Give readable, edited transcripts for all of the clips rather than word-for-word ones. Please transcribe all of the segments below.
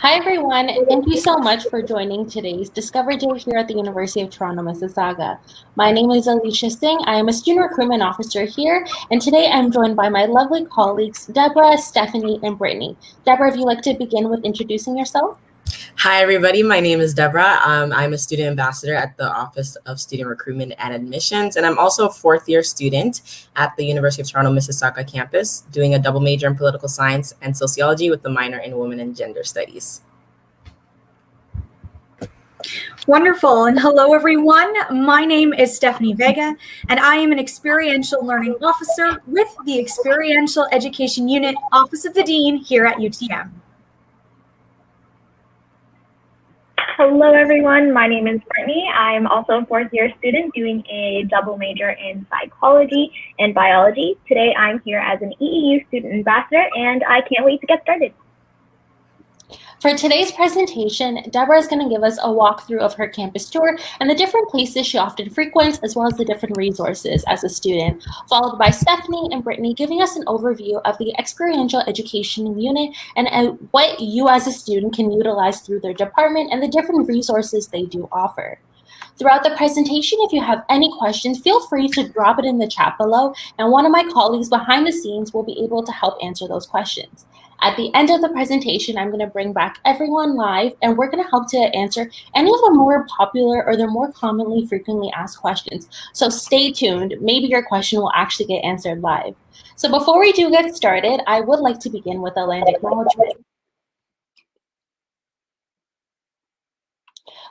Hi everyone, thank you so much for joining today's Discover Day here at the University of Toronto, Mississauga. My name is Alicia Singh. I am a student recruitment officer here, and today I'm joined by my lovely colleagues, Debra, Stephanie, and Brittany. Debra, if you'd like to begin with introducing yourself. Hi, everybody. My name is Debra. I'm a student ambassador at the Office of Student Recruitment and Admissions, and I'm also a fourth-year student at the University of Toronto Mississauga campus, doing a double major in political science and sociology with a minor in women and gender studies. Wonderful. And hello, everyone. My name is Stephanie Vega, and I am an Experiential Learning Officer with the Experiential Education Unit, Office of the Dean here at UTM. Hello, everyone. My name is Brittany. I'm also a fourth-year student doing a double major in psychology and biology. Today, I'm here as an EEU Student Ambassador, and I can't wait to get started. For today's presentation, Debra is going to give us a walkthrough of her campus tour and the different places she often frequents, as well as the different resources as a student, followed by Stephanie and Brittany giving us an overview of the Experiential Education Unit and what you as a student can utilize through their department and the different resources they do offer. Throughout the presentation, if you have any questions, feel free to drop it in the chat below, and one of my colleagues behind the scenes will be able to help answer those questions. At the end of the presentation, I'm going to bring back everyone live, and we're going to help to answer any of the more popular or the more commonly frequently asked questions. So stay tuned. Maybe your question will actually get answered live. So before we do get started, I would like to begin with a land acknowledgement.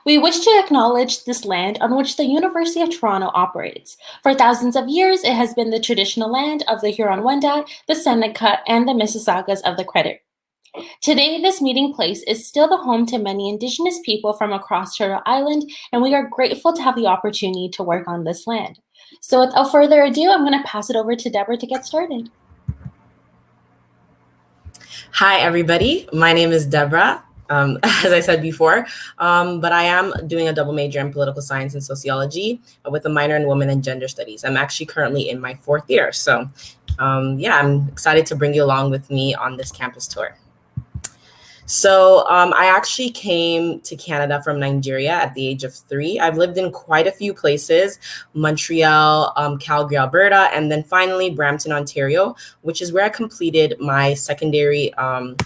We wish to acknowledge this land on which the University of Toronto operates. For thousands of years, it has been the traditional land of the Huron-Wendat, the Seneca, and the Mississaugas of the Credit. Today, this meeting place is still the home to many Indigenous people from across Turtle Island, and we are grateful to have the opportunity to work on this land. So without further ado, I'm going to pass it over to Debra to get started. Hi, everybody. My name is Debra. As I said before, but I am doing a double major in political science and sociology with a minor in women and gender studies. I'm actually currently in my fourth year. So yeah, I'm excited to bring you along with me on this campus tour. So I actually came to Canada from Nigeria at the age of 3. I've lived in quite a few places: Montreal, Calgary, Alberta, and then finally Brampton, Ontario, which is where I completed my secondary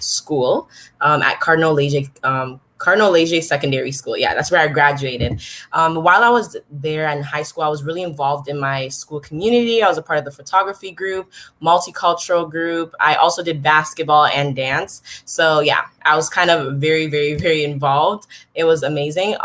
school at Cardinal Leger Secondary School. Yeah, that's where I graduated. While I was there in high school, I was really involved in my school community. I was a part of the photography group, multicultural group. I also did basketball and dance. So yeah, I was kind of very, very, very involved. It was amazing.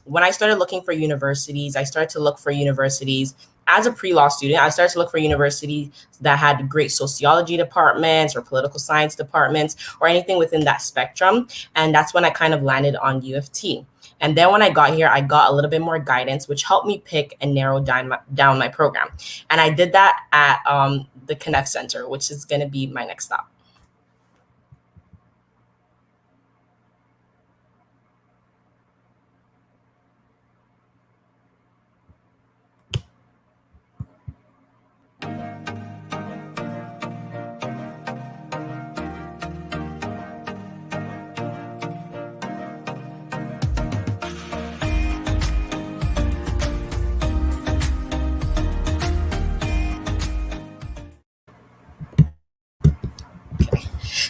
When I started looking for universities, I started to look for universities as a pre-law student. I started to look for universities that had great sociology departments or political science departments or anything within that spectrum. And that's when I kind of landed on U of T. And then when I got here, I got a little bit more guidance, which helped me pick and narrow down my program. And I did that at the Connect Center, which is going to be my next stop.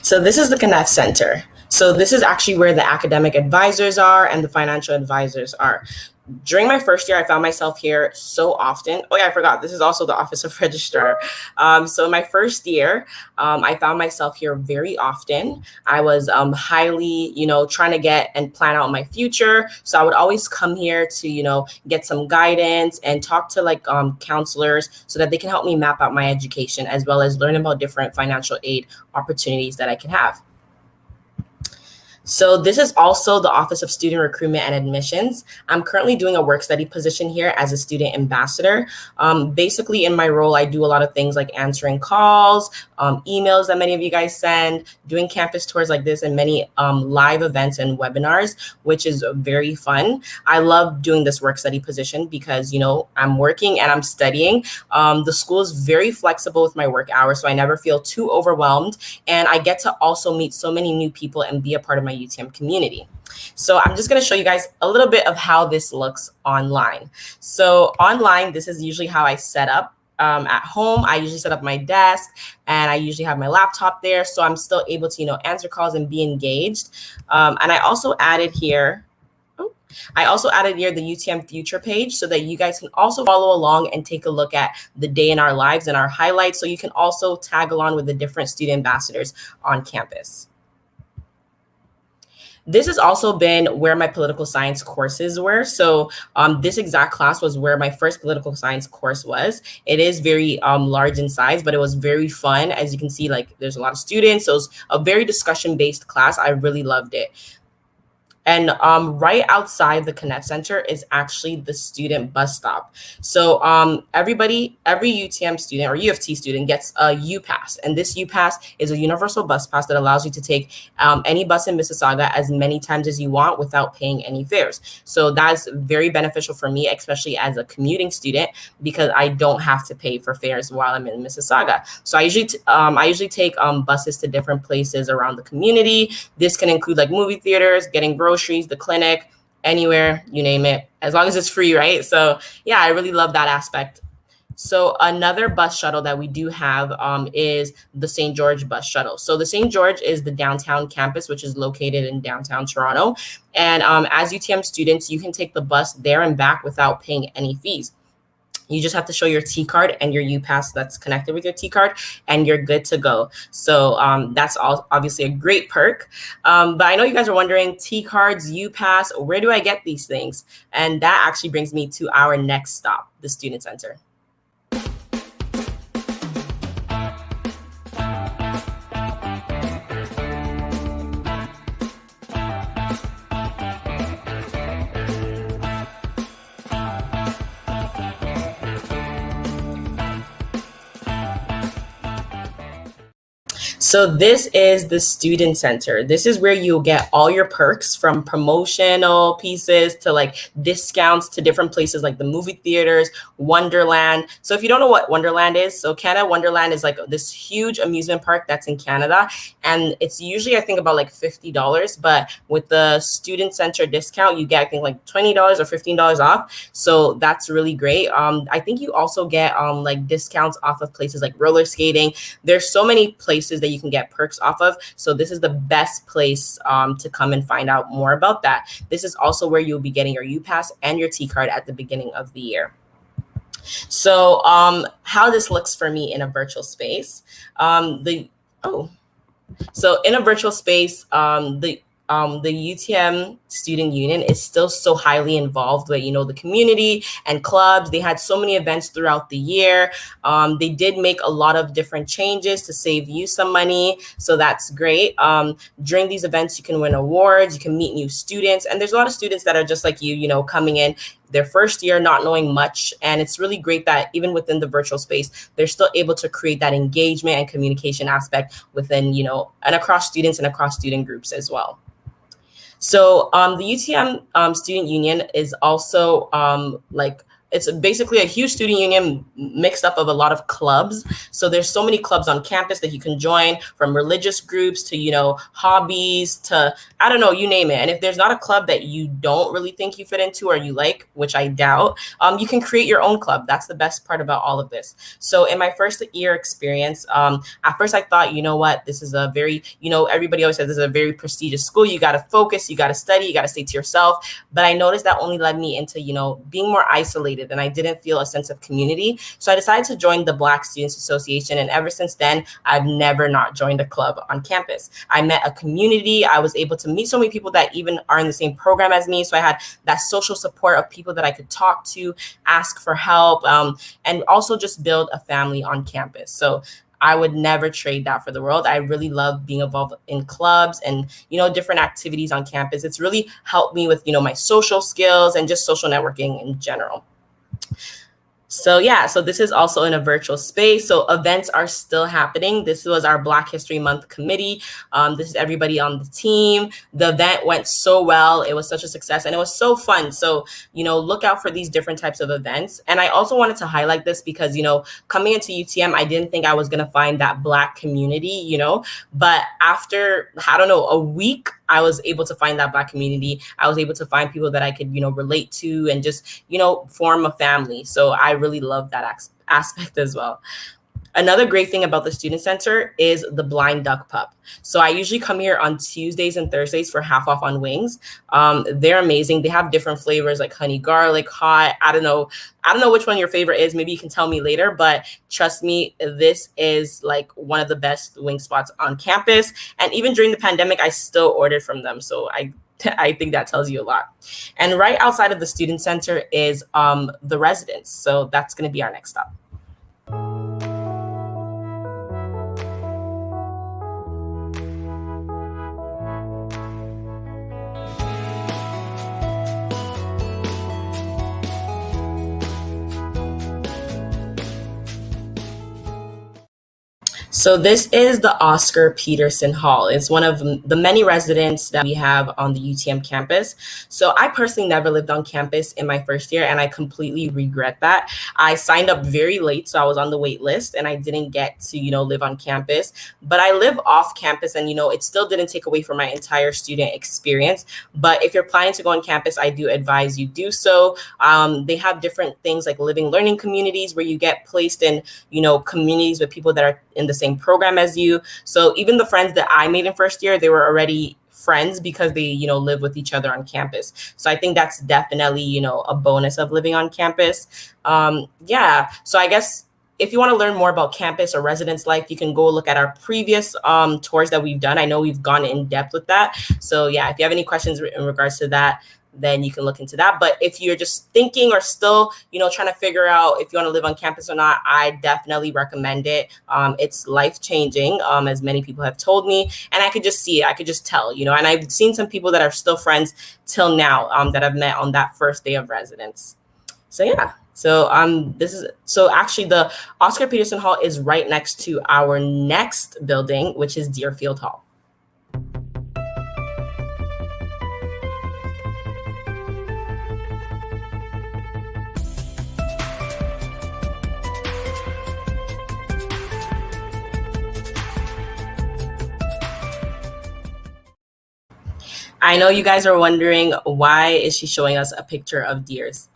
So this is the Connect Center. So this is actually where the academic advisors are and the financial advisors are. During my first year, I found myself here so often. Oh yeah, I forgot. This is also the Office of Registrar. So my first year, I found myself here very often. I was highly, trying to get and plan out my future. So I would always come here to, get some guidance and talk to counselors so that they can help me map out my education as well as learn about different financial aid opportunities that I can have. So this is also the Office of Student Recruitment and Admissions. I'm currently doing a work study position here as a student ambassador. Basically in my role, I do a lot of things like answering calls, emails that many of you guys send, doing campus tours like this, and many live events and webinars, which is very fun. I love doing this work study position because, I'm working and I'm studying. The school is very flexible with my work hours, so I never feel too overwhelmed. And I get to also meet so many new people and be a part of my my UTM community. So I'm just going to show you guys a little bit of how this looks online. So online, this is usually how I set up. At home, I usually set up my desk and I usually have my laptop there. So I'm still able to, answer calls and be engaged. And I also added here the UTM Future page so that you guys can also follow along and take a look at the day in our lives and our highlights. So you can also tag along with the different student ambassadors on campus. This has also been where my political science courses were. So this exact class was where my first political science course was. It is very large in size, but it was very fun. As you can see, like there's a lot of students. So it was a very discussion-based class. I really loved it. And right outside the Connect Center is actually the student bus stop. So every UTM student or U of T student gets a U pass. And this U pass is a universal bus pass that allows you to take any bus in Mississauga as many times as you want without paying any fares. So that's very beneficial for me, especially as a commuting student, because I don't have to pay for fares while I'm in Mississauga. So I usually take buses to different places around the community. This can include like movie theaters, getting groceries, the clinic, anywhere, you name it, as long as it's free, right? So yeah, I really love that aspect. So another bus shuttle that we do have is the St. George bus shuttle. So the St. George is the downtown campus, which is located in downtown Toronto. And as UTM students, you can take the bus there and back without paying any fees. You just have to show your T card and your U pass that's connected with your T card, and you're good to go. So that's obviously a great perk. But I know you guys are wondering, T cards, U pass, where do I get these things? And that actually brings me to our next stop, the Student Center. So this is the Student Center. This is where you'll get all your perks, from promotional pieces to like discounts to different places like the movie theaters, Wonderland. So if you don't know what Wonderland is, so Canada Wonderland is like this huge amusement park that's in Canada. And it's usually, I think, about like $50. But with the Student Center discount, you get, I think, like $20 or $15 off. So that's really great. I think you also get like discounts off of places like roller skating. There's so many places that you can get perks off of. So this is the best place to come and find out more about that. This is also where you'll be getting your U pass and your T card at the beginning of the year. So how this looks for me in a virtual space, so in a virtual space, the UTM Student Union is still so highly involved with, the community and clubs. They had so many events throughout the year. They did make a lot of different changes to save you some money. So that's great. During these events, you can win awards, you can meet new students. And there's a lot of students that are just like you, coming in their first year, not knowing much. And it's really great that even within the virtual space, they're still able to create that engagement and communication aspect within, and across students and across student groups as well. So the UTM Student Union is also it's basically a huge student union mixed up of a lot of clubs. So there's so many clubs on campus that you can join, from religious groups to, hobbies to, I don't know, you name it. And if there's not a club that you don't really think you fit into or you like, which I doubt, you can create your own club. That's the best part about all of this. So in my first year experience, at first I thought, this is a very, everybody always says this is a very prestigious school. You got to focus, you got to study, you got to stay to yourself. But I noticed that only led me into, being more isolated, and I didn't feel a sense of community. So I decided to join the Black Students Association. And ever since then, I've never not joined a club on campus. I met a community. I was able to meet so many people that even are in the same program as me. So I had that social support of people that I could talk to, ask for help, and also just build a family on campus. So I would never trade that for the world. I really love being involved in clubs and, different activities on campus. It's really helped me with, my social skills and just social networking in general. So this is also in a virtual space. So events are still happening. This was our Black History Month committee. This is everybody on the team. The event went so well. It was such a success and it was so fun. So, look out for these different types of events. And I also wanted to highlight this because, coming into UTM, I didn't think I was going to find that Black community, but after, a week I was able to find that Black community. I was able to find people that I could, relate to and just, form a family. So I really love that aspect as well. Another great thing about the Student Center is the Blind Duck Pup. So I usually come here on Tuesdays and Thursdays for half off on wings. They're amazing. They have different flavors like honey garlic, hot. I don't know which one your favorite is. Maybe you can tell me later, but trust me, this is like one of the best wing spots on campus. And even during the pandemic, I still ordered from them. So I think that tells you a lot. And right outside of the Student Center is the residence. So that's going to be our next stop. So this is the Oscar Peterson Hall. It's one of the many residents that we have on the UTM campus. So I personally never lived on campus in my first year, and I completely regret that. I signed up very late, so I was on the wait list, and I didn't get to, live on campus. But I live off campus, and, it still didn't take away from my entire student experience. But if you're planning to go on campus, I do advise you do so. They have different things like living learning communities where you get placed in, communities with people that are in the same program as you. So even the friends that I made in first year, they were already friends because they, live with each other on campus. So I think that's definitely, a bonus of living on campus. Yeah. So I guess if you want to learn more about campus or residence life, you can go look at our previous tours that we've done. I know we've gone in depth with that. So yeah, if you have any questions in regards to that, then you can look into that. But if you're just thinking or still, trying to figure out if you want to live on campus or not, I definitely recommend it. It's life-changing, as many people have told me. And I could just see it. I could just tell, and I've seen some people that are still friends till now that I've met on that first day of residence. So yeah. So actually the Oscar Peterson Hall is right next to our next building, which is Deerfield Hall. I know you guys are wondering, why is she showing us a picture of deers?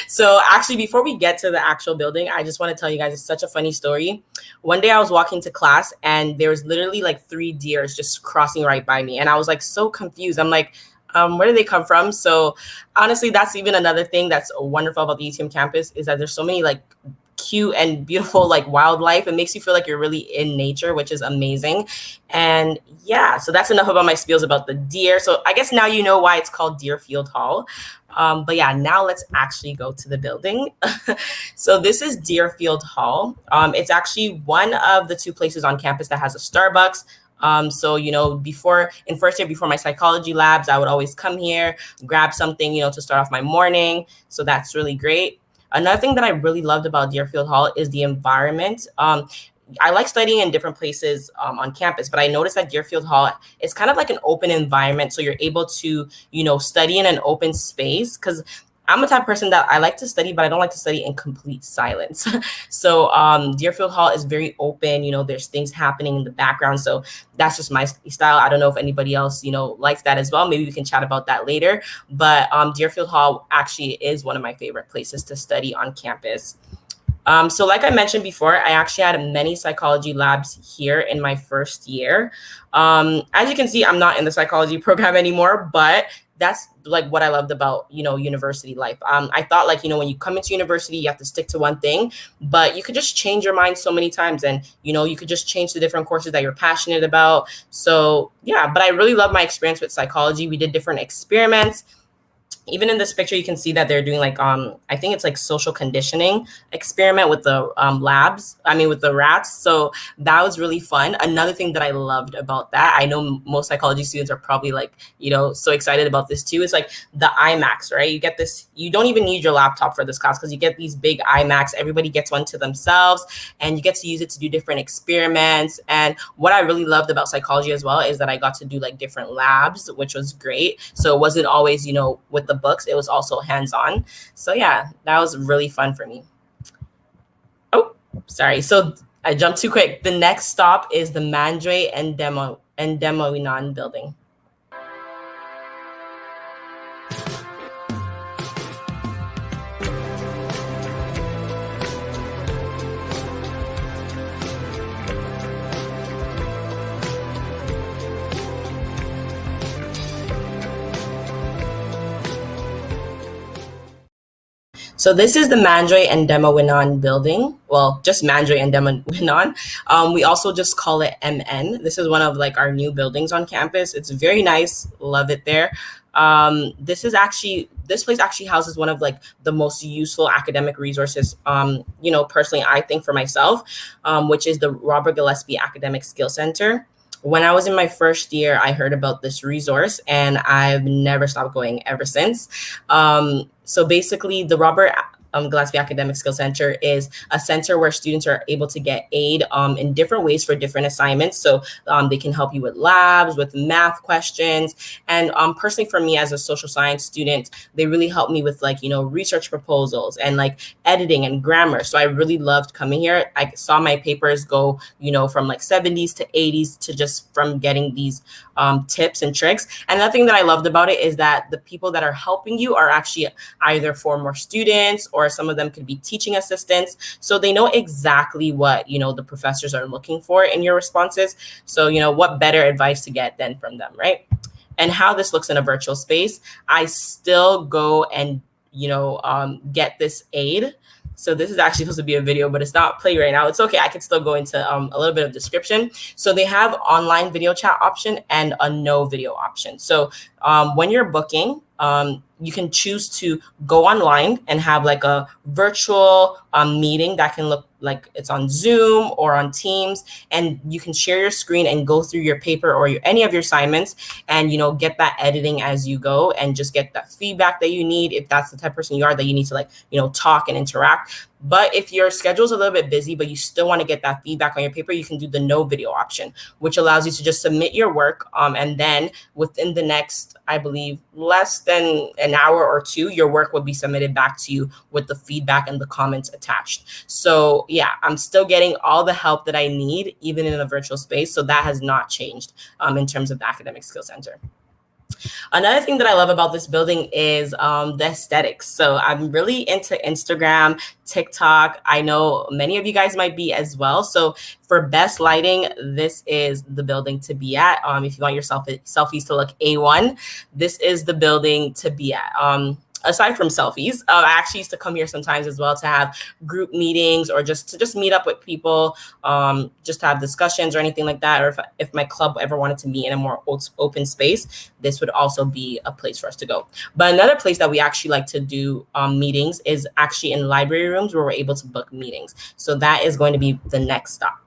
So actually, before we get to the actual building, I just want to tell you guys, it's such a funny story. One day I was walking to class and there was literally like 3 deers just crossing right by me. And I was like so confused. I'm like, where do they come from? So honestly, that's even another thing that's wonderful about the UTM campus, is that there's so many like cute and beautiful like wildlife. It makes you feel like you're really in nature, which is amazing. And yeah, so that's enough about my spiels about the deer. So I guess now you know why it's called Deerfield Hall. But yeah, now let's actually go to the building. So this is Deerfield Hall. It's actually one of the 2 places on campus that has a Starbucks. So, in first year, before my psychology labs, I would always come here, grab something, to start off my morning. So that's really great. Another thing that I really loved about Deerfield Hall is the environment. I like studying in different places on campus, but I noticed that Deerfield Hall is kind of like an open environment. So you're able to, study in an open space, because I'm the type of person that I like to study, but I don't like to study in complete silence. So Deerfield Hall is very open. There's things happening in the background. So that's just my style. I don't know if anybody else, likes that as well. Maybe we can chat about that later. But Deerfield Hall actually is one of my favorite places to study on campus. So like I mentioned before, I actually had many psychology labs here in my first year. As you can see, I'm not in the psychology program anymore, but that's like what I loved about, university life. I thought like, when you come into university, you have to stick to one thing, but you could just change your mind so many times, and, you could just change the different courses that you're passionate about. So yeah, but I really love my experience with psychology. We did different experiments. Even in this picture, you can see that they're doing like, I think it's like social conditioning experiment with the with the rats. So that was really fun. Another thing that I loved about that, I know most psychology students are probably like, so excited about this too. It's like the iMacs, right? You get this, you don't even need your laptop for this class, because you get these big iMacs. Everybody gets one to themselves, and you get to use it to do different experiments. And what I really loved about psychology as well is that I got to do like different labs, which was great. So it wasn't always, with the books, it was also hands-on. So yeah, that was really fun for me. Oh, sorry. So I jumped too quick. The next stop is the Mandre and Demoinan building. So this is the Mandroy and Dema Winan building. Well, just Mandroy and Dema Winan. We also just call it MN. This is one of like our new buildings on campus. It's very nice. Love it there. This place actually houses one of like the most useful academic resources, personally, I think for myself, which is the Robert Gillespie Academic Skill Center. When I was in my first year, I heard about this resource and I've never stopped going ever since. So basically the Robert Gillespie Academic Skill Center is a center where students are able to get aid in different ways for different assignments. So they can help you with labs, with math questions. And personally for me as a social science student, they really helped me with like, research proposals and like editing and grammar. So I really loved coming here. I saw my papers go, from like 70s to 80s to just from getting these tips and tricks. And the thing that I loved about it is that the people that are helping you are actually either former students or some of them could be teaching assistants. So they know exactly what, the professors are looking for in your responses. So, what better advice to get than from them, right? And how this looks in a virtual space, I still go and, get this aid. So this is actually supposed to be a video, but it's not playing right now. It's okay. I can still go into a little bit of description. So they have online video chat option and a no video option. So when you're booking, you can choose to go online and have like a virtual meeting that can look like it's on Zoom or on Teams, and you can share your screen and go through your paper or any of your assignments and, get that editing as you go and just get that feedback that you need if that's the type of person you are that you need to like, talk and interact. But if your schedule is a little bit busy, but you still want to get that feedback on your paper, you can do the no video option, which allows you to just submit your work. And then within the next, I believe, less than an hour or two, your work will be submitted back to you with the feedback and the comments attached. So yeah, I'm still getting all the help that I need, even in a virtual space. So that has not changed in terms of the Academic Skills Center. Another thing that I love about this building is the aesthetics. So I'm really into Instagram, TikTok. I know many of you guys might be as well. So for best lighting, this is the building to be at. If you want your selfies to look A1, this is the building to be at. Aside from selfies, I actually used to come here sometimes as well to have group meetings or just to meet up with people, just to have discussions or anything like that. Or if my club ever wanted to meet in a more open space, this would also be a place for us to go. But another place that we actually like to do meetings is actually in library rooms where we're able to book meetings. So that is going to be the next stop.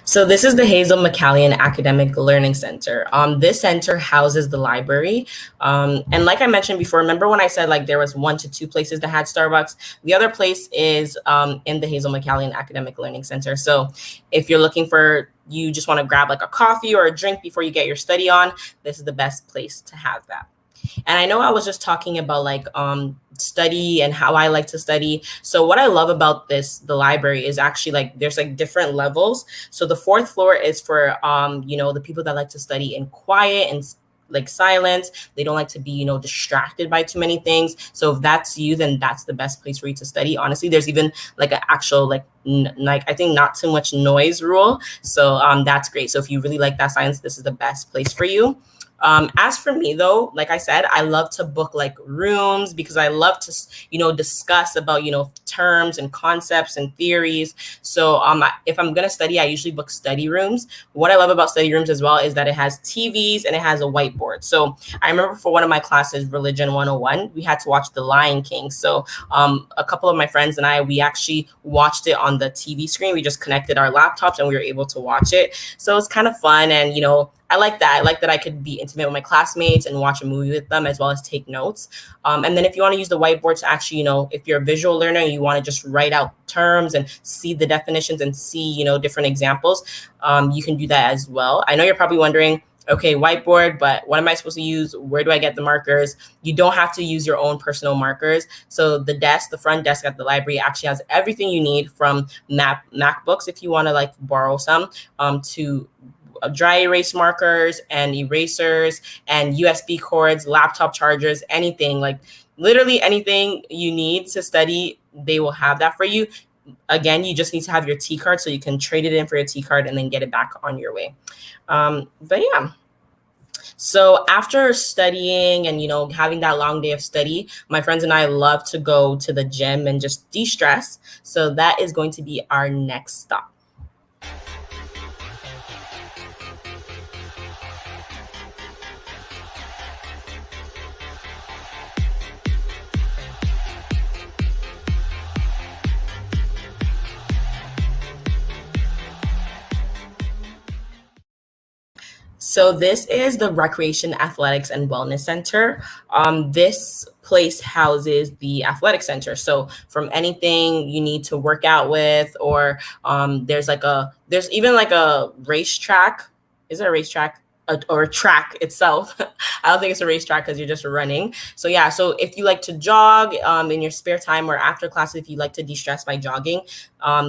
So this is the Hazel McCallion Academic Learning Center. This center houses the library. And like I mentioned before, remember when I said like there was 1 to 2 places that had Starbucks? The other place is in the Hazel McCallion Academic Learning Center. So if you're looking for, you just want to grab like a coffee or a drink before you get your study on, this is the best place to have that. And I know I was just talking about like study and how I like to study. So what I love about the library is actually like there's like different levels. So the 4th floor is for the people that like to study in quiet and like silence. They don't like to be distracted by too many things. So if that's you, then that's the best place for you to study. Honestly, there's even like an actual like I think not too much noise rule. So that's great. So if you really like that science, this is the best place for you. As for me though, like I said, I love to book like rooms because I love to, discuss about, terms and concepts and theories. So if I'm going to study, I usually book study rooms. What I love about study rooms as well is that it has TVs and it has a whiteboard. So I remember for one of my classes, Religion 101, we had to watch The Lion King. So a couple of my friends and I, we actually watched it on the TV screen. We just connected our laptops and we were able to watch it. So it's kind of fun. And, I like that. I like that I could be intimate with my classmates and watch a movie with them as well as take notes. And then if you want to use the whiteboard to actually, if you're a visual learner and you want to just write out terms and see the definitions and see, different examples, you can do that as well. I know you're probably wondering, okay, whiteboard, but what am I supposed to use? Where do I get the markers? You don't have to use your own personal markers. So the front desk at the library actually has everything you need from MacBooks if you want to like borrow some to dry erase markers and erasers and USB cords, laptop chargers, anything, like literally anything you need to study, they will have that for you. Again, you just need to have your T card so you can trade it in for your T card and then get it back on your way. But yeah. So after studying and, having that long day of study, my friends and I love to go to the gym and just de-stress. So that is going to be our next stop. So this is the Recreation, Athletics, and Wellness Center. This place houses the athletic center. So from anything you need to work out with, or there's even like a racetrack. Is there a racetrack? Or a track itself. I don't think it's a racetrack because you're just running. So yeah, so if you like to jog in your spare time or after class, if you like to de-stress by jogging,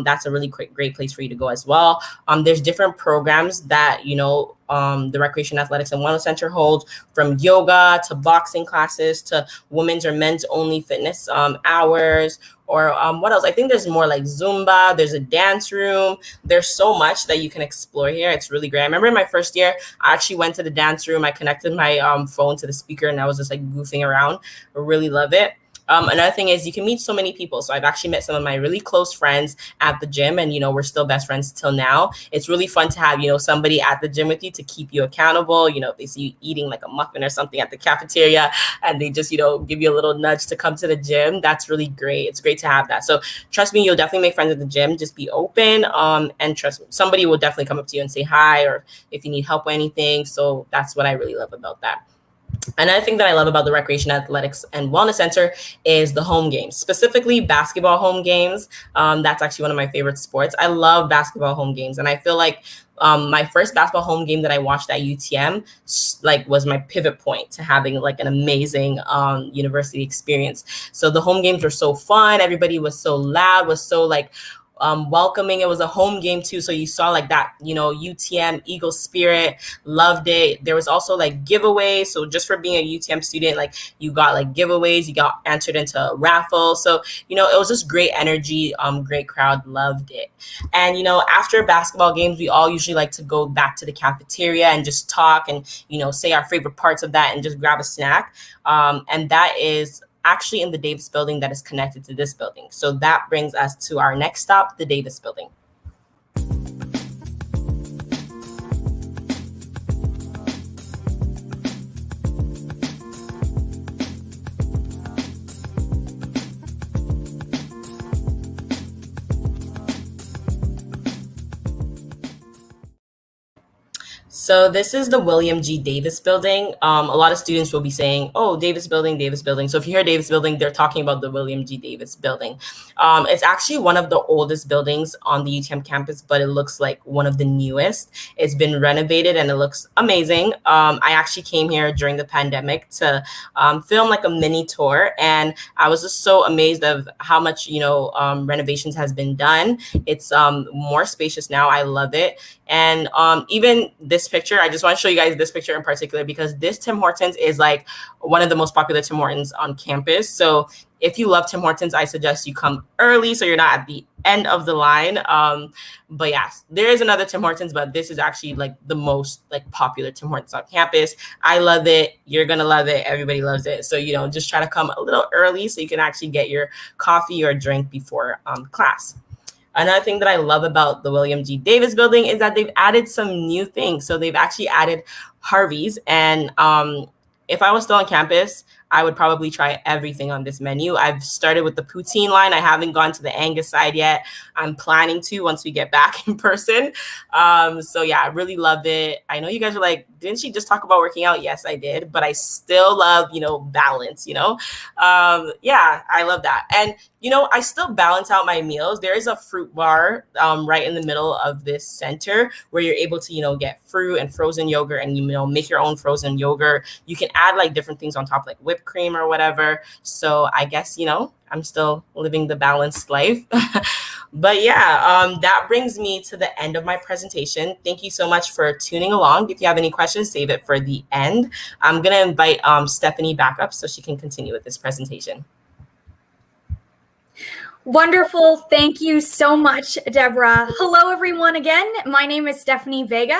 that's a really great place for you to go as well. There's different programs that, the Recreation, Athletics, and Wellness Center holds, from yoga to boxing classes to women's or men's only fitness hours, or what else? I think there's more like Zumba. There's a dance room. There's so much that you can explore here. It's really great. I remember in my first year, I actually went to the dance room. I connected my phone to the speaker and I was just like goofing around. I really love it. Another thing is you can meet so many people. So I've actually met some of my really close friends at the gym, and, we're still best friends till now. It's really fun to have, somebody at the gym with you to keep you accountable. If they see you eating like a muffin or something at the cafeteria and they just, give you a little nudge to come to the gym, that's really great. It's great to have that. So trust me, you'll definitely make friends at the gym. Just be open, and trust me, somebody will definitely come up to you and say hi, or if you need help with anything. So that's what I really love about that. Another thing that I love about the Recreation, Athletics, and Wellness Center is the home games, specifically basketball home games. That's actually one of my favorite sports. I love basketball home games. And I feel like my first basketball home game that I watched at UTM was my pivot point to having like an amazing university experience. So the home games were so fun. Everybody was so loud, was so welcoming. It was a home game too, so you saw like that, UTM Eagle spirit. Loved it. There was also like giveaways. So just for being a UTM student, like you got like giveaways, you got entered into a raffle. So it was just great energy. Great crowd. Loved it. And after basketball games, we all usually like to go back to the cafeteria and just talk and say our favorite parts of that and just grab a snack. And that is actually in the Davis building that is connected to this building. So that brings us to our next stop, the Davis building. So this is the William G. Davis building. A lot of students will be saying, oh, Davis building, Davis building. So if you hear Davis building, they're talking about the William G. Davis building. It's actually one of the oldest buildings on the UTM campus, but it looks like one of the newest. It's been renovated and it looks amazing. I actually came here during the pandemic to film like a mini tour, and I was just so amazed of how much, renovations has been done. It's more spacious now. I love it. And even this picture, I just want to show you guys this picture in particular, because this Tim Hortons is like one of the most popular Tim Hortons on campus. So if you love Tim Hortons, I suggest you come early so you're not at the end of the line. But yes, there is another Tim Hortons, but this is actually like the most like popular Tim Hortons on campus. I love it. You're going to love it. Everybody loves it. So, just try to come a little early so you can actually get your coffee or drink before class. Another thing that I love about the William G. Davis building is that they've added some new things. So they've actually added Harvey's. And if I was still on campus, I would probably try everything on this menu. I've started with the poutine line. I haven't gone to the Angus side yet. I'm planning to once we get back in person. So yeah, I really love it. I know you guys are like, didn't she just talk about working out? Yes, I did. But I still love, balance, Yeah, I love that. And, I still balance out my meals. There is a fruit bar right in the middle of this center where you're able to, get fruit and frozen yogurt and, make your own frozen yogurt. You can add like different things on top, like whipped cream or whatever. So I guess, I'm still living the balanced life. But yeah, that brings me to the end of my presentation. Thank you so much for tuning along. If you have any questions, save it for the end. I'm going to invite Stephanie back up so she can continue with this presentation. Wonderful. Thank you so much, Debra. Hello, everyone. Again, my name is Stephanie Vega,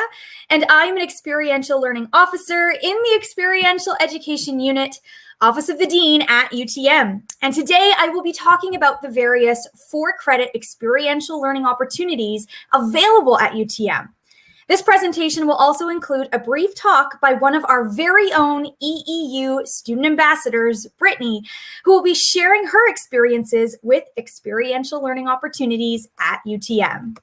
and I'm an Experiential Learning Officer in the Experiential Education Unit, Office of the Dean at UTM. And today I will be talking about the various 4-credit experiential learning opportunities available at UTM. This presentation will also include a brief talk by one of our very own EEU Student Ambassadors, Brittany, who will be sharing her experiences with experiential learning opportunities at UTM.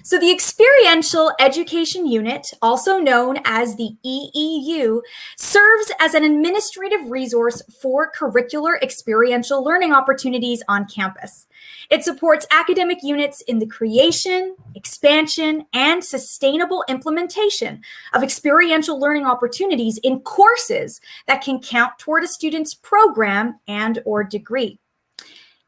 So the Experiential Education Unit, also known as the EEU, serves as an administrative resource for curricular experiential learning opportunities on campus. It supports academic units in the creation, expansion, and sustainable implementation of experiential learning opportunities in courses that can count toward a student's program and/or degree.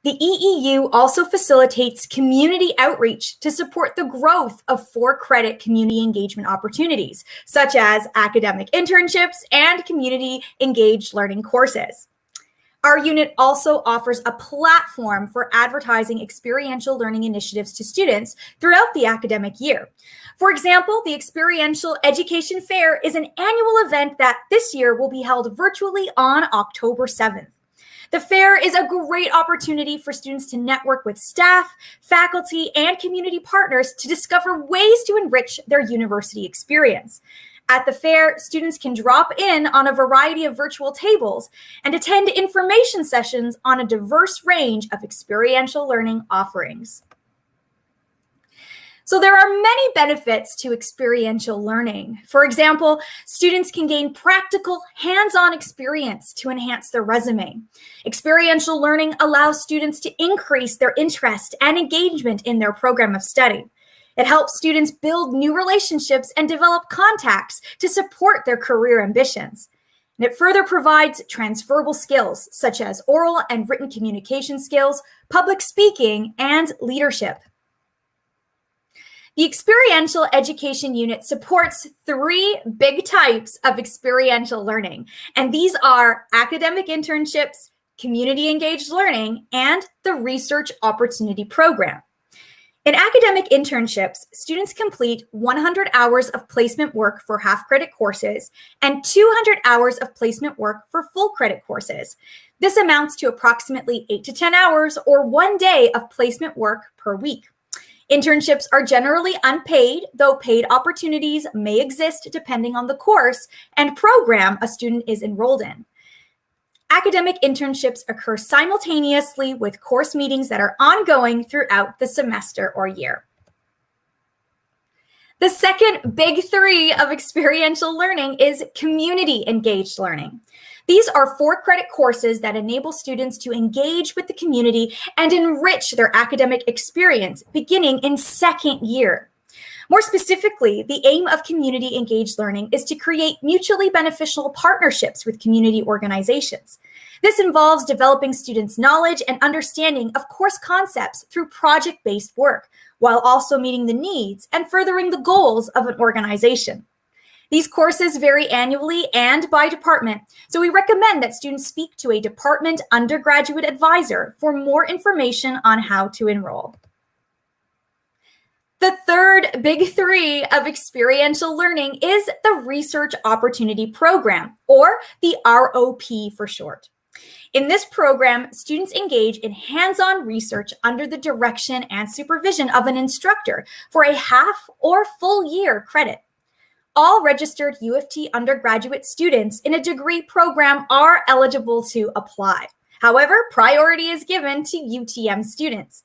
The EEU also facilitates community outreach to support the growth of 4-credit community engagement opportunities, such as academic internships and community engaged learning courses. Our unit also offers a platform for advertising experiential learning initiatives to students throughout the academic year. For example, the Experiential Education Fair is an annual event that this year will be held virtually on October 7th. The fair is a great opportunity for students to network with staff, faculty, and community partners to discover ways to enrich their university experience. At the fair, students can drop in on a variety of virtual tables and attend information sessions on a diverse range of experiential learning offerings. So there are many benefits to experiential learning. For example, students can gain practical, hands-on experience to enhance their resume. Experiential learning allows students to increase their interest and engagement in their program of study. It helps students build new relationships and develop contacts to support their career ambitions. And it further provides transferable skills such as oral and written communication skills, public speaking, and leadership. The Experiential Education Unit supports 3 big types of experiential learning, and these are academic internships, community engaged learning, and the Research Opportunity Program. In academic internships, students complete 100 hours of placement work for half-credit courses and 200 hours of placement work for full-credit courses. This amounts to approximately 8 to 10 hours or 1 day of placement work per week. Internships are generally unpaid, though paid opportunities may exist depending on the course and program a student is enrolled in. Academic internships occur simultaneously with course meetings that are ongoing throughout the semester or year. The second big 3 of experiential learning is community engaged learning. These are 4-credit courses that enable students to engage with the community and enrich their academic experience beginning in 2nd year. More specifically, the aim of community engaged learning is to create mutually beneficial partnerships with community organizations. This involves developing students' knowledge and understanding of course concepts through project-based work, while also meeting the needs and furthering the goals of an organization. These courses vary annually and by department, so we recommend that students speak to a department undergraduate advisor for more information on how to enroll. The third big 3 of experiential learning is the Research Opportunity Program, or the ROP for short. In this program, students engage in hands-on research under the direction and supervision of an instructor for a half or full year credit. All registered U of T undergraduate students in a degree program are eligible to apply. However, priority is given to UTM students.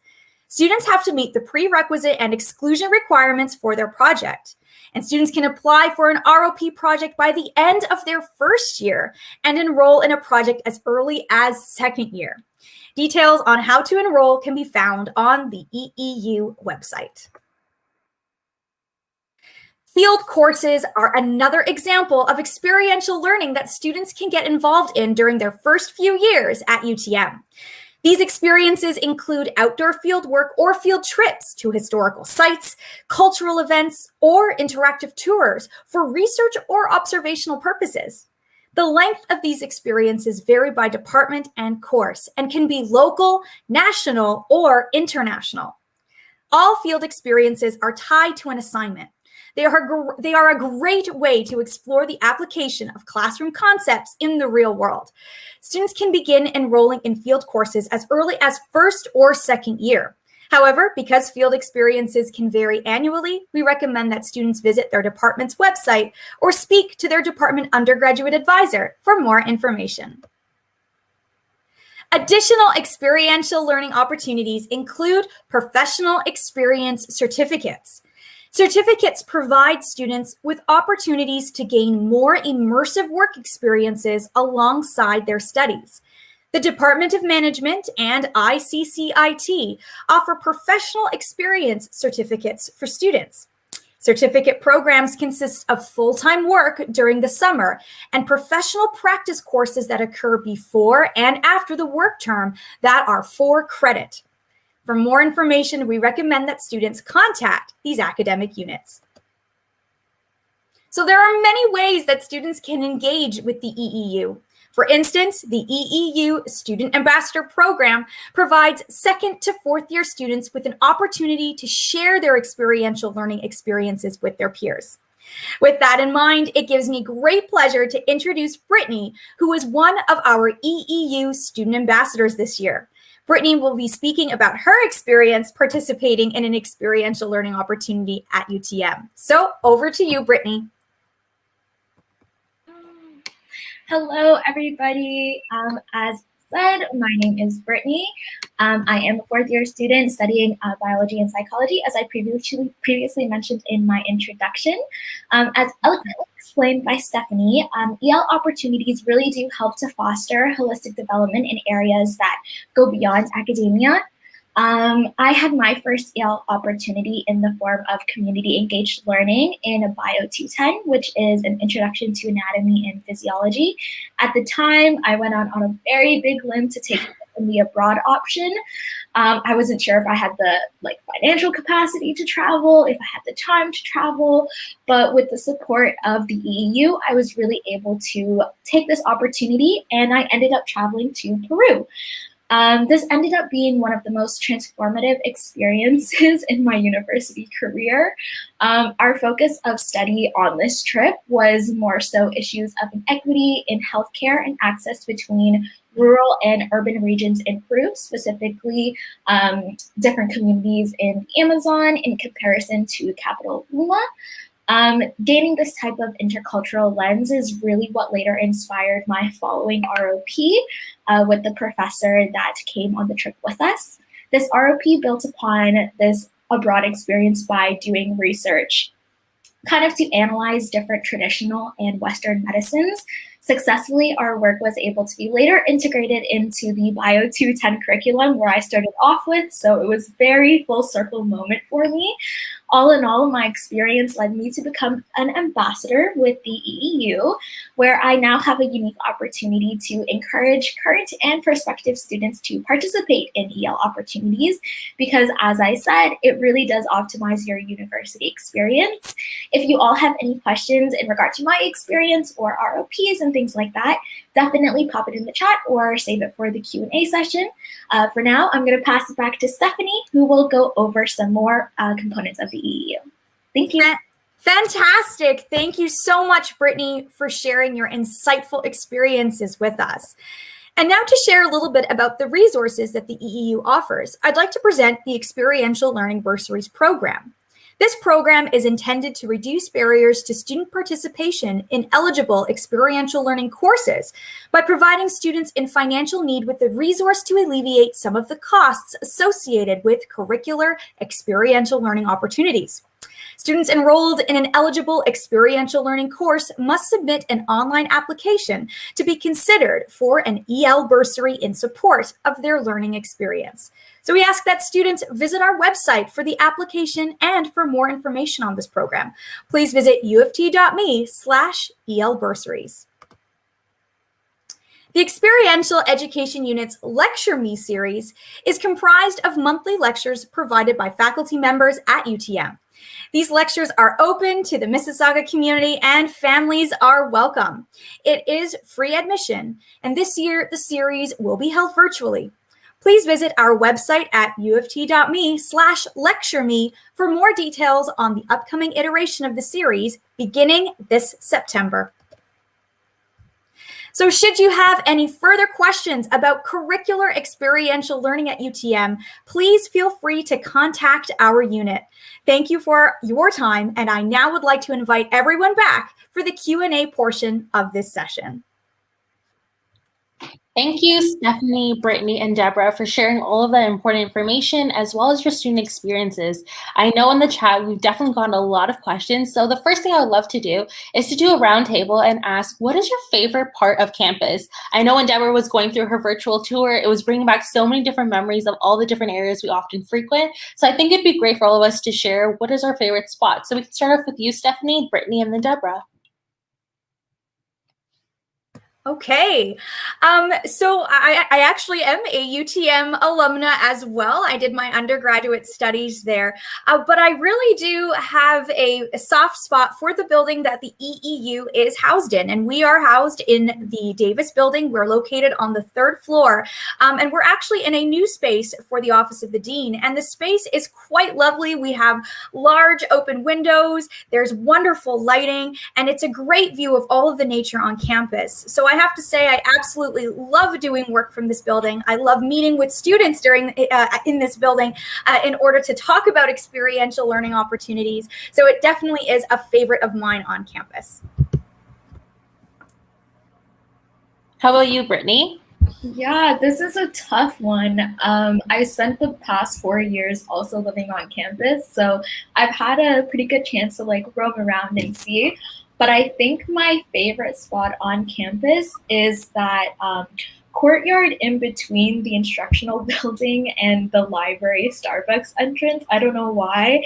Students have to meet the prerequisite and exclusion requirements for their project. And students can apply for an ROP project by the end of their 1st year and enroll in a project as early as 2nd year. Details on how to enroll can be found on the EEU website. Field courses are another example of experiential learning that students can get involved in during their first few years at UTM. These experiences include outdoor field work or field trips to historical sites, cultural events, or interactive tours for research or observational purposes. The length of these experiences vary by department and course and can be local, national, or international. All field experiences are tied to an assignment. They are a great way to explore the application of classroom concepts in the real world. Students can begin enrolling in field courses as early as first or second year. However, because field experiences can vary annually, we recommend that students visit their department's website or speak to their department undergraduate advisor for more information. Additional experiential learning opportunities include professional experience certificates. Certificates provide students with opportunities to gain more immersive work experiences alongside their studies. The Department of Management and ICCIT offer professional experience certificates for students. Certificate programs consist of full-time work during the summer and professional practice courses that occur before and after the work term that are for credit. For more information, we recommend that students contact these academic units. So there are many ways that students can engage with the EEU. For instance, the EEU Student Ambassador program provides second to fourth year students with an opportunity to share their experiential learning experiences with their peers. With that in mind, it gives me great pleasure to introduce Brittany, who is one of our EEU Student Ambassadors this year. Brittany will be speaking about her experience participating in an experiential learning opportunity at UTM. So over to you, Brittany. Hello, everybody. As said, my name is Brittany. I am a fourth year student studying biology and psychology, as I previously mentioned in my introduction. As eloquently explained by Stephanie, EL opportunities really do help to foster holistic development in areas that go beyond academia. I had my first EL opportunity in the form of community engaged learning in a Bio 210, which is an introduction to anatomy and physiology. At the time, I went on a very big limb to take the abroad option. I wasn't sure if I had the financial capacity to travel, if I had the time to travel, but with the support of the EEU, I was really able to take this opportunity, and I ended up traveling to Peru. This ended up being one of the most transformative experiences in my university career. Our focus of study on this trip was more so issues of inequity in healthcare and access between rural and urban regions in Peru, specifically different communities in the Amazon in comparison to capital Lima. Gaining this type of intercultural lens is really what later inspired my following ROP with the professor that came on the trip with us. This ROP built upon this abroad experience by doing research, kind of to analyze different traditional and Western medicines. Successfully, our work was able to be later integrated into the Bio 210 curriculum where I started off with, so it was a very full circle moment for me. All in all, my experience led me to become an ambassador with the EEU, where I now have a unique opportunity to encourage current and prospective students to participate in EL opportunities, because as I said, it really does optimize your university experience. If you all have any questions in regard to my experience or ROPs and things like that, definitely pop it in the chat or save it for the Q&A session. For now, I'm going to pass it back to Stephanie, who will go over some more components of the EEU. Thank you. Fantastic. Thank you so much, Brittany, for sharing your insightful experiences with us. And now to share a little bit about the resources that the EEU offers, I'd like to present the Experiential Learning Bursaries program. This program is intended to reduce barriers to student participation in eligible experiential learning courses by providing students in financial need with the resource to alleviate some of the costs associated with curricular experiential learning opportunities. Students enrolled in an eligible experiential learning course must submit an online application to be considered for an EL bursary in support of their learning experience. So we ask that students visit our website for the application and for more information on this program. Please visit uoft.me/EL bursaries. The Experiential Education Unit's Lecture Me series is comprised of monthly lectures provided by faculty members at UTM. These lectures are open to the Mississauga community and families are welcome. It is free admission, and this year the series will be held virtually. Please visit our website at uoft.me/lectureme for more details on the upcoming iteration of the series beginning this September. So should you have any further questions about curricular experiential learning at UTM, please feel free to contact our unit. Thank you for your time, and I now would like to invite everyone back for the Q&A portion of this session. Thank you, Stephanie, Brittany, and Debra, for sharing all of that important information as well as your student experiences. I know in the chat we've definitely gotten a lot of questions, so the first thing I would love to do is to do a roundtable and ask, what is your favorite part of campus? I know when Debra was going through her virtual tour, it was bringing back so many different memories of all the different areas we often frequent, so I think it'd be great for all of us to share what is our favorite spot. So we can start off with you, Stephanie, Brittany, and then Debra. Okay, so I actually am a UTM alumna as well. I did my undergraduate studies there, but I really do have a soft spot for the building that the EEU is housed in, and we are housed in the Davis building. We're located on the 3rd floor, and we're actually in a new space for the Office of the Dean, and the space is quite lovely. We have large open windows, there's wonderful lighting, and it's a great view of all of the nature on campus. So I have to say, I absolutely love doing work from this building. I love meeting with students in this building in order to talk about experiential learning opportunities. So it definitely is a favorite of mine on campus. How about you, Brittany? Yeah, this is a tough one. I spent the past 4 years also living on campus, so I've had a pretty good chance to roam around and see. But I think my favorite spot on campus is that courtyard in between the instructional building and the library Starbucks entrance. I don't know why.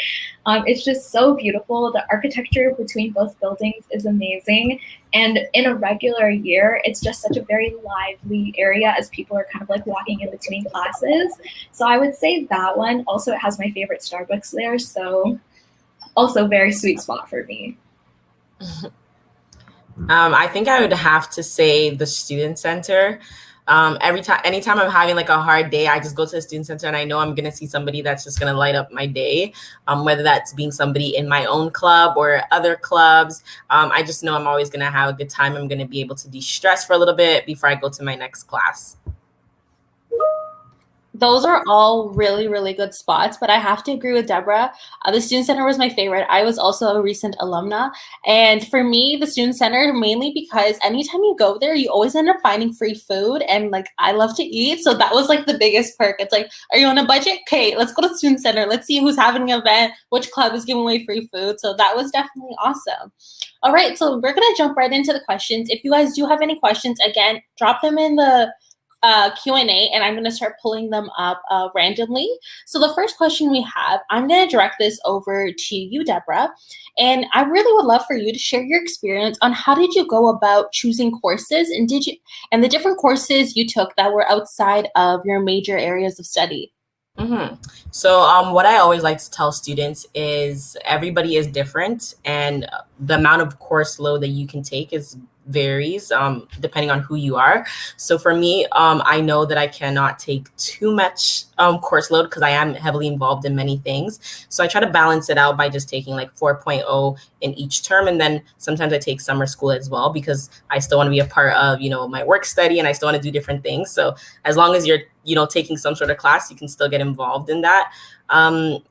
It's just so beautiful. The architecture between both buildings is amazing. And in a regular year, it's just such a very lively area as people are kind of walking in between classes. So I would say that one. Also, it has my favorite Starbucks there. So also very sweet spot for me. I think I would have to say the student center. Anytime I'm having a hard day, I just go to the student center and I know I'm going to see somebody that's just going to light up my day, whether that's being somebody in my own club or other clubs. I just know I'm always going to have a good time. I'm going to be able to de-stress for a little bit before I go to my next class. Those are all really, really good spots, but I have to agree with Debra. The Student Center was my favorite. I was also a recent alumna. And for me, the Student Center, mainly because anytime you go there, you always end up finding free food. And I love to eat. So that was the biggest perk. It's are you on a budget? Okay, let's go to the Student Center. Let's see who's having an event, which club is giving away free food. So that was definitely awesome. All right, so we're going to jump right into the questions. If you guys do have any questions, again, drop them in the Q&A, and I'm going to start pulling them up randomly. So the first question we have, I'm going to direct this over to you, Debra, and I really would love for you to share your experience on how did you go about choosing courses, and the different courses you took that were outside of your major areas of study. Mm-hmm. So what I always like to tell students is everybody is different, and the amount of course load that you can take varies depending on who you are. So for me, I know that I cannot take too much course load because I am heavily involved in many things. So I try to balance it out by just taking 4.0 in each term. And then sometimes I take summer school as well because I still want to be a part of, my work study, and I still want to do different things. So as long as you're, taking some sort of class, you can still get involved in that. In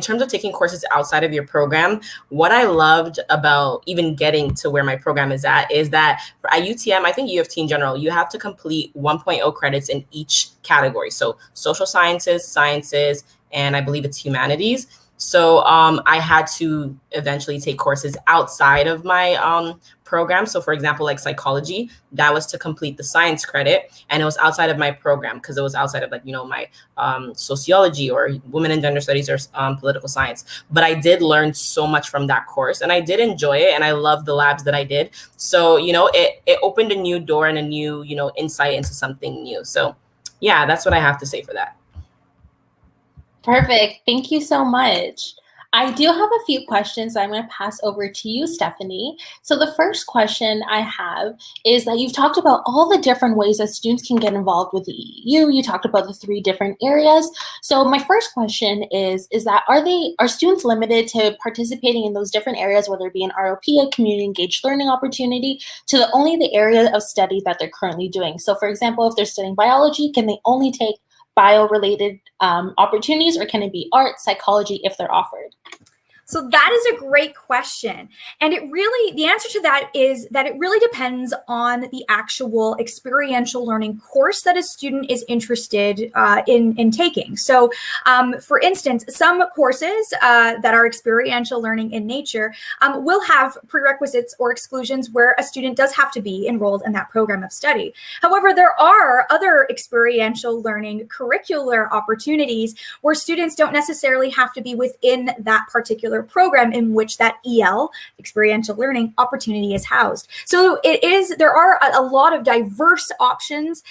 terms of taking courses outside of your program, what I loved about even getting to where my program is at is that at UTM, I think U of T in general, you have to complete 1.0 credits in each category. So social sciences, and I believe it's humanities. So I had to eventually take courses outside of my program. So for example, like psychology, that was to complete the science credit, and it was outside of my program because it was outside of, like, you know, my sociology or women and gender studies or political science. But I did learn so much from that course, and I did enjoy it, and I loved the labs that I did. So, you know, it opened a new door and a new, you know, insight into something new. So yeah, that's what I have to say for that. Perfect. Thank you so much. I do have a few questions I'm going to pass over to you, Stephanie. So the first question I have is that you've talked about all the different ways that students can get involved with the EEU. You talked about the 3 different areas. So my first question is that are students limited to participating in those different areas, whether it be an ROP, a community engaged learning opportunity, to only the area of study that they're currently doing? So for example, if they're studying biology, can they only take bio-related opportunities, or can it be art, psychology if they're offered? So that is a great question. And the answer to that is that it really depends on the actual experiential learning course that a student is interested in taking. So for instance, some courses that are experiential learning in nature will have prerequisites or exclusions where a student does have to be enrolled in that program of study. However, there are other experiential learning curricular opportunities where students don't necessarily have to be within that particular program in which that EL, experiential learning opportunity, is housed. So there are a lot of diverse options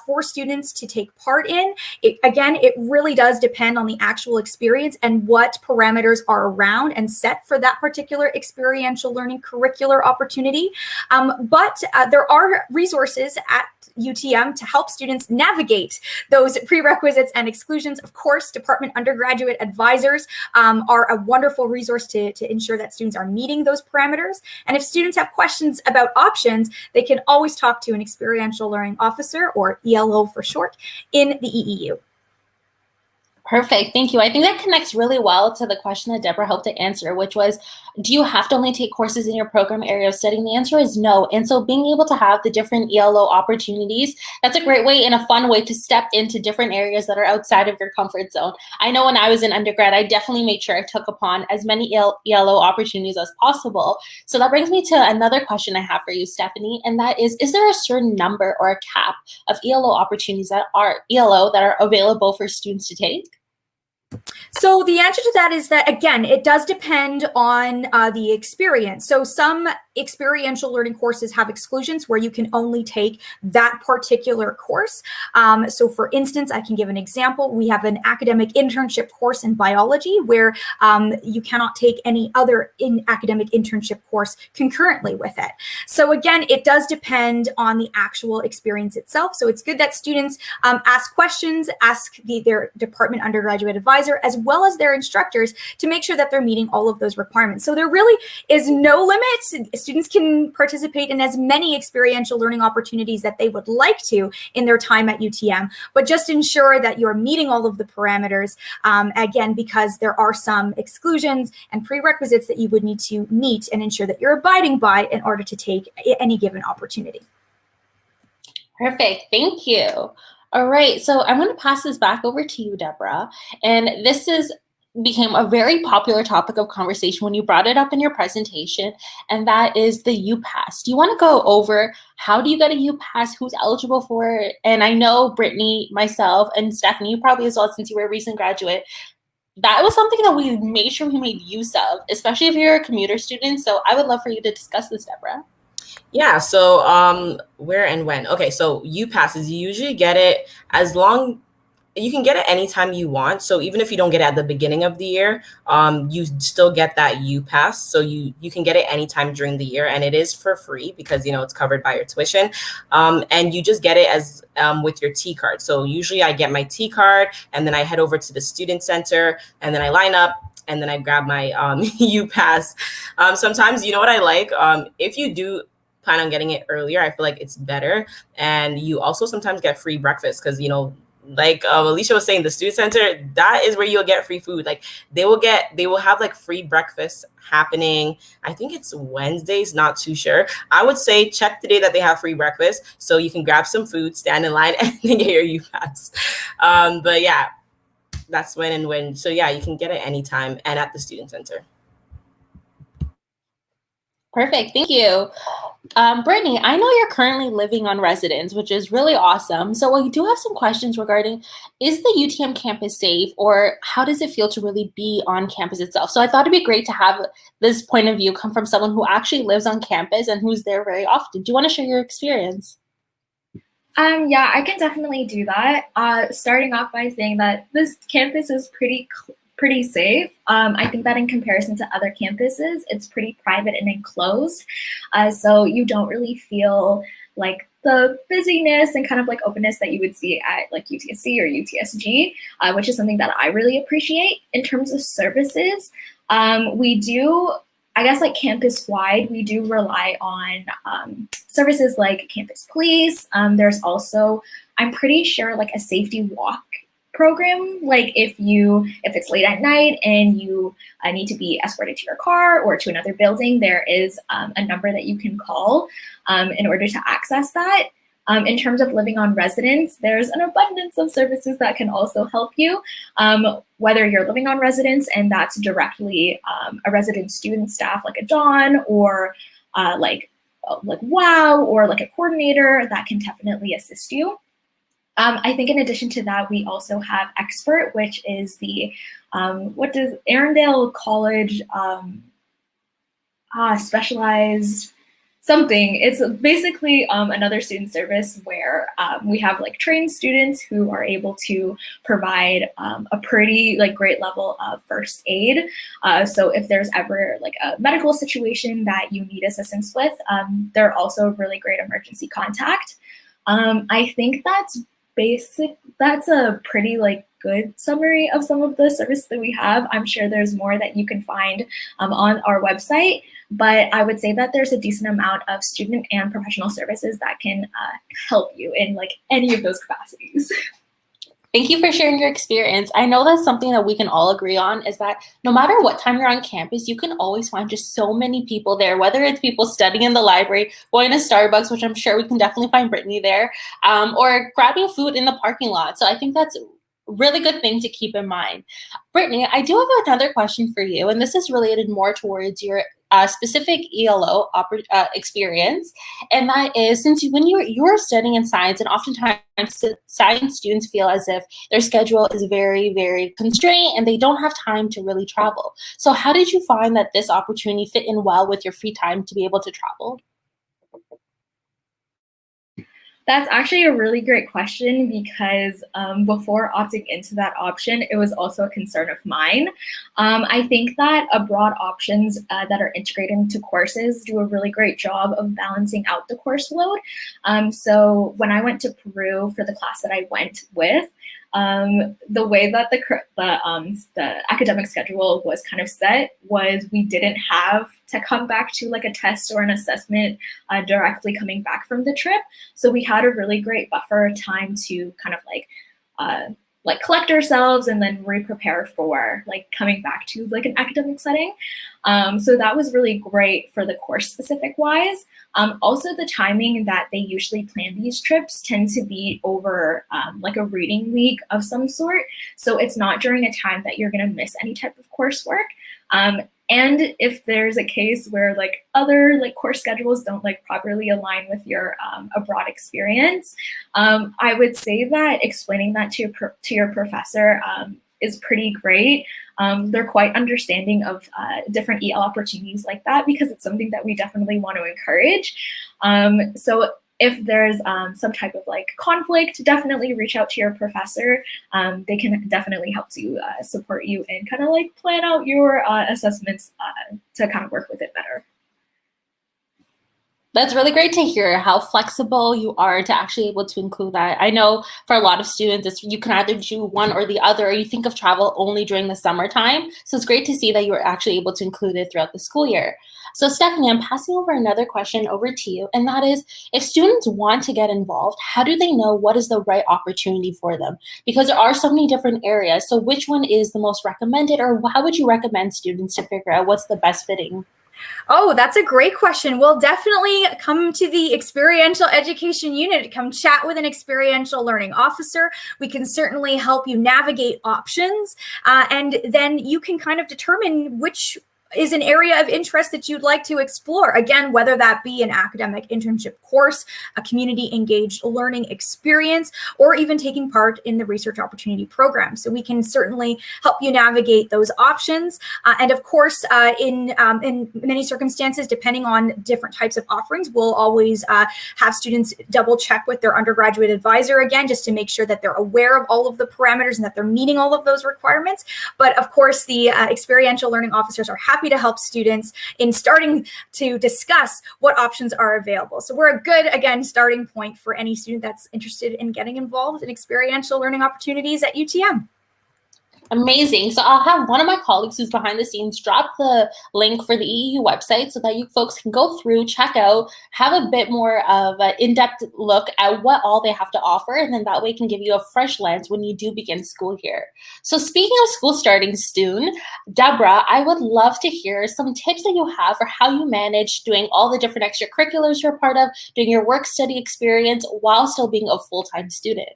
for students to take part in. Again, it really does depend on the actual experience and what parameters are around and set for that particular experiential learning curricular opportunity. But there are resources at UTM to help students navigate those prerequisites and exclusions. Of course, department undergraduate advisors are a wonderful resource to ensure that students are meeting those parameters. And if students have questions about options, they can always talk to an experiential learning officer, or ELO for short, in the EEU. Perfect. Thank you. I think that connects really well to the question that Debra helped to answer, which was, do you have to only take courses in your program area of studying? The answer is no. And so being able to have the different ELO opportunities, that's a great way and a fun way to step into different areas that are outside of your comfort zone. I know when I was in undergrad, I definitely made sure I took upon as many ELO opportunities as possible. So that brings me to another question I have for you, Stephanie, and that is there a certain number or a cap of ELO opportunities that are available for students to take? So the answer to that is that, again, it does depend on the experience. So some experiential learning courses have exclusions where you can only take that particular course. So for instance, I can give an example. We have an academic internship course in biology where you cannot take any other academic internship course concurrently with it. So again, it does depend on the actual experience itself. So it's good that students ask questions, ask their department undergraduate advisor, as well as their instructors, to make sure that they're meeting all of those requirements. So there really is no limit. Students can participate in as many experiential learning opportunities that they would like to in their time at UTM, but just ensure that you're meeting all of the parameters, again, because there are some exclusions and prerequisites that you would need to meet and ensure that you're abiding by in order to take any given opportunity. Perfect. Thank you. All right, so I'm going to pass this back over to you, Debra. And this became a very popular topic of conversation when you brought it up in your presentation, and that is the UPass. Do you want to go over how do you get a UPass, who's eligible for it? And I know Brittany, myself, and Stephanie, you probably as well, since you were a recent graduate, that was something that we made sure we made use of, especially if you're a commuter student. So I would love for you to discuss this, Debra. Yeah, so where and when? Okay, so UPasses, you usually get it you can get it anytime you want. So even if you don't get it at the beginning of the year, you still get that UPass. So you can get it anytime during the year, and it is for free because, you know, it's covered by your tuition. And you just get it as with your T card. So usually I get my T card and then I head over to the student center and then I line up and then I grab my UPass. Sometimes, you know what I like? If you do plan on getting it earlier, I feel like it's better. And you also sometimes get free breakfast because, you know, like Alicia was saying, the student center, that is where you'll get free food. Like they will have like free breakfast happening. I think it's Wednesdays, not too sure. I would say check the day that they have free breakfast so you can grab some food, stand in line, and then get your UPass. But yeah, that's when. So yeah, you can get it anytime and at the student center. Perfect, thank you. Brittany, I know you're currently living on residence, which is really awesome. So we do have some questions regarding, is the UTM campus safe, or how does it feel to really be on campus itself? So I thought it'd be great to have this point of view come from someone who actually lives on campus and who's there very often. Do you want to share your experience? Yeah, I can definitely do that. Starting off by saying that this campus is pretty safe. I think that in comparison to other campuses, it's pretty private and enclosed. So you don't really feel like the busyness and kind of like openness that you would see at like UTSC or UTSG, which is something that I really appreciate. In terms of services, we do, I guess like campus-wide, we do rely on services like campus police. There's also, I'm pretty sure, like a safety walk program, like if it's late at night and you need to be escorted to your car or to another building, there is a number that you can call in order to access that. In terms of living on residence, there's an abundance of services that can also help you, whether you're living on residence and that's directly a resident student staff like a Dawn or like WOW or like a coordinator that can definitely assist you. I think in addition to that, we also have Expert, which is the, what does Arundel College specialized something. It's basically another student service where we have like trained students who are able to provide a pretty like great level of first aid. So if there's ever like a medical situation that you need assistance with, they're also a really great emergency contact. I think that's a pretty like good summary of some of the services that we have. I'm sure there's more that you can find on our website, but I would say that there's a decent amount of student and professional services that can help you in like any of those capacities. Thank you for sharing your experience. I know that's something that we can all agree on, is that no matter what time you're on campus, you can always find just so many people there, whether it's people studying in the library, going to Starbucks, which I'm sure we can definitely find Brittany there, or grabbing food in the parking lot. So I think that's a really good thing to keep in mind. Brittany, I do have another question for you, and this is related more towards your specific ELO experience, and that is, since when you're studying in science, and oftentimes science students feel as if their schedule is very, very constrained and they don't have time to really travel. So how did you find that this opportunity fit in well with your free time to be able to travel? That's actually a really great question because before opting into that option, it was also a concern of mine. I think that abroad options that are integrated into courses do a really great job of balancing out the course load. So when I went to Peru for the class that I went with, the way that the academic schedule was kind of set was we didn't have to come back to like a test or an assessment directly coming back from the trip. So we had a really great buffer time to kind of like collect ourselves and then re-prepare for like coming back to like an academic setting. So that was really great for the course specific wise. Also the timing that they usually plan these trips tend to be over like a reading week of some sort. So it's not during a time that you're gonna miss any type of coursework. And if there's a case where like other like course schedules don't like properly align with your abroad experience, I would say that explaining that to your professor is pretty great. They're quite understanding of different EL opportunities like that because it's something that we definitely want to encourage. So if there's some type of like conflict, definitely reach out to your professor. They can definitely help to support you and kind of like plan out your assessments to kind of work with it better. That's really great to hear how flexible you are to actually able to include that. I know for a lot of students, you can either do one or the other, or you think of travel only during the summertime. So it's great to see that you're actually able to include it throughout the school year. So Stephanie, I'm passing over another question over to you, and that is, if students want to get involved, how do they know what is the right opportunity for them? Because there are so many different areas. So which one is the most recommended, or how would you recommend students to figure out what's the best fitting? Oh, that's a great question. Well, definitely come to the Experiential Education Unit. Come chat with an experiential learning officer. We can certainly help you navigate options, and then you can kind of determine which is an area of interest that you'd like to explore. Again, whether that be an academic internship course, a community engaged learning experience, or even taking part in the research opportunity program. So we can certainly help you navigate those options. And of course, in many circumstances, depending on different types of offerings, we'll always have students double check with their undergraduate advisor again, just to make sure that they're aware of all of the parameters and that they're meeting all of those requirements. But of course, the experiential learning officers are happy to help students in starting to discuss what options are available. So we're a good, again, starting point for any student that's interested in getting involved in experiential learning opportunities at UTM. Amazing. So I'll have one of my colleagues who's behind the scenes drop the link for the EEU website so that you folks can go through, check out, have a bit more of an in-depth look at what all they have to offer, and then that way can give you a fresh lens when you do begin school here. So speaking of school starting soon, Debra, I would love to hear some tips that you have for how you manage doing all the different extracurriculars you're part of, doing your work study experience while still being a full-time student.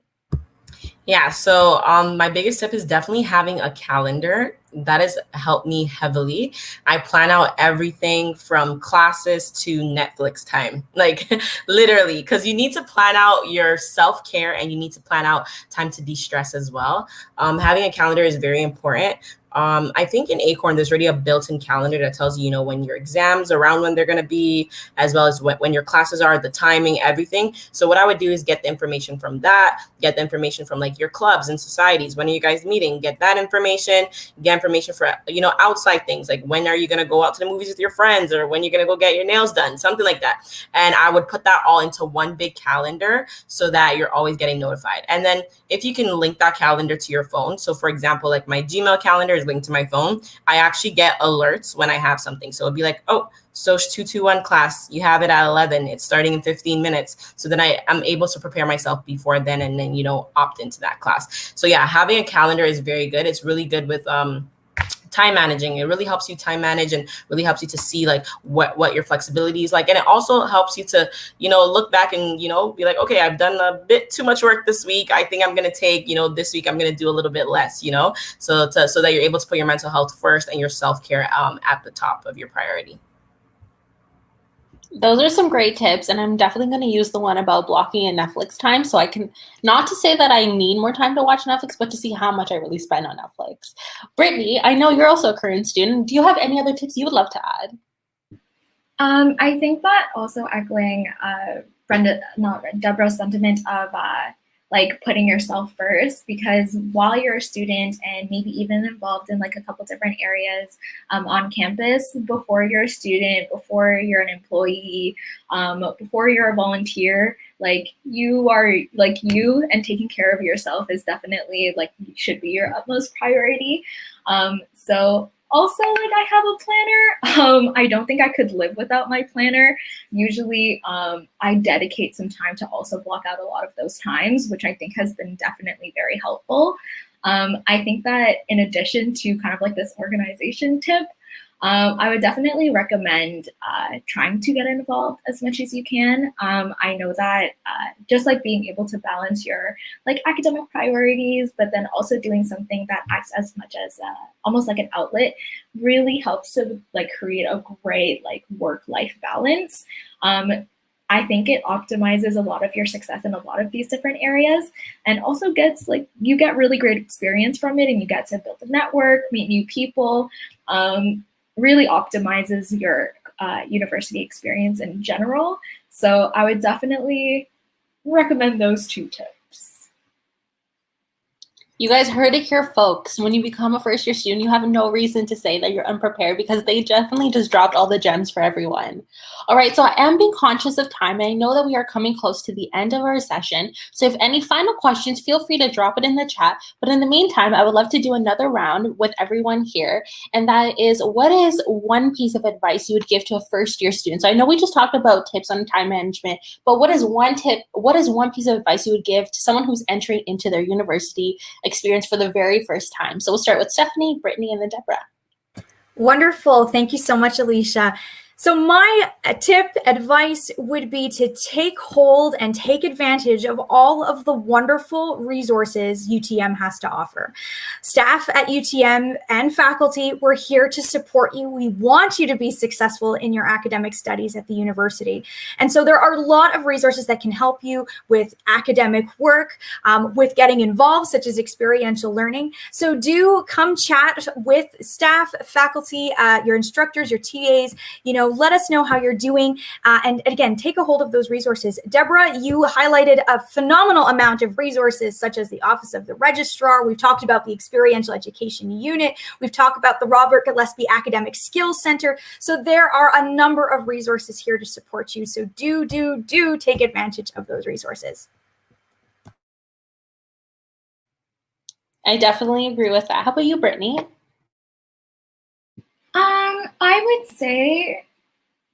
Yeah, so my biggest tip is definitely having a calendar. That has helped me heavily. I plan out everything from classes to Netflix time, like literally, because you need to plan out your self-care and you need to plan out time to de-stress as well. Having a calendar is very important. I think in Acorn, there's already a built-in calendar that tells you, you know, when your exams, around when they're going to be, as well as when your classes are, the timing, everything. So what I would do is get the information from that, get the information from like your clubs and societies. When are you guys meeting? Get that information, get information for, you know, outside things. Like when are you going to go out to the movies with your friends, or when you're going to go get your nails done, something like that. And I would put that all into one big calendar so that you're always getting notified. And then if you can link that calendar to your phone. So for example, like my Gmail calendar is linked to my phone. I actually get alerts when I have something. So it'd be like, oh, SOCH 221 class, you have it at 11. It's starting in 15 minutes. So then I'm able to prepare myself before then and then, you know, opt into that class. So yeah, having a calendar is very good. It's really good with time managing. It really helps you time manage and really helps you to see like what your flexibility is like. And it also helps you to, you know, look back and, you know, be like, okay, I've done a bit too much work this week. I think I'm going to take, you know, this week I'm going to do a little bit less, you know, so that you're able to put your mental health first and your self-care at the top of your priority. Those are some great tips, and I'm definitely going to use the one about blocking in Netflix time, so I can, not to say that I need more time to watch Netflix, but to see how much I really spend on Netflix. Brittany, I know you're also a current student. Do you have any other tips you would love to add? I think that also echoing Debra's sentiment of like putting yourself first, because while you're a student and maybe even involved in like a couple different areas on campus, before you're a student, before you're an employee, before you're a volunteer, like you and taking care of yourself is definitely like should be your utmost priority. So also, like, I have a planner. I don't think I could live without my planner. Usually, I dedicate some time to also block out a lot of those times, which I think has been definitely very helpful. I think that in addition to kind of like this organization tip, I would definitely recommend trying to get involved as much as you can. I know that just like being able to balance your like academic priorities, but then also doing something that acts as much as almost like an outlet really helps to like create a great like work-life balance. I think it optimizes a lot of your success in a lot of these different areas, and also gets like you get really great experience from it, and you get to build a network, meet new people. Really optimizes your university experience in general. So I would definitely recommend those two tips. You guys heard it here, folks. When you become a first-year student, you have no reason to say that you're unprepared, because they definitely just dropped all the gems for everyone. All right, so I am being conscious of time, and I know that we are coming close to the end of our session. So if any final questions, feel free to drop it in the chat. But in the meantime, I would love to do another round with everyone here, and that is, what is one piece of advice you would give to a first-year student? So I know we just talked about tips on time management, but what is one piece of advice you would give to someone who's entering into their university experience for the very first time? So we'll start with Stephanie, Brittany, and then Debra. Wonderful. Thank you so much, Alicia. So my advice would be to take hold and take advantage of all of the wonderful resources UTM has to offer. Staff at UTM and faculty, we're here to support you. We want you to be successful in your academic studies at the university. And so there are a lot of resources that can help you with academic work, with getting involved, such as experiential learning. So do come chat with staff, faculty, your instructors, your TAs, let us know how you're doing. And again, take a hold of those resources. Debra, you highlighted a phenomenal amount of resources, such as the Office of the Registrar. We've talked about the Experiential Education Unit. We've talked about the Robert Gillespie Academic Skills Center. So there are a number of resources here to support you. So do take advantage of those resources. I definitely agree with that. How about you, Brittany? I would say,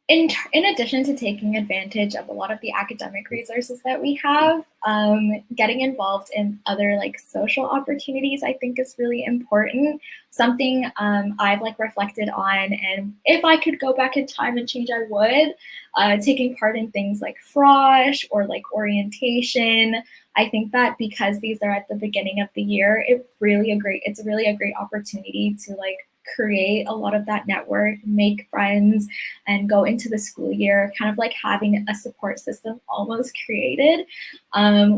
in addition to taking advantage of a lot of the academic resources that we have, getting involved in other social opportunities, I think, is really important. Something I've reflected on, and if I could go back in time and change, I would. Taking part in things like Frosh or orientation. I think that because these are at the beginning of the year, it's really a great opportunity to create a lot of that network, make friends, and go into the school year kind of having a support system almost created,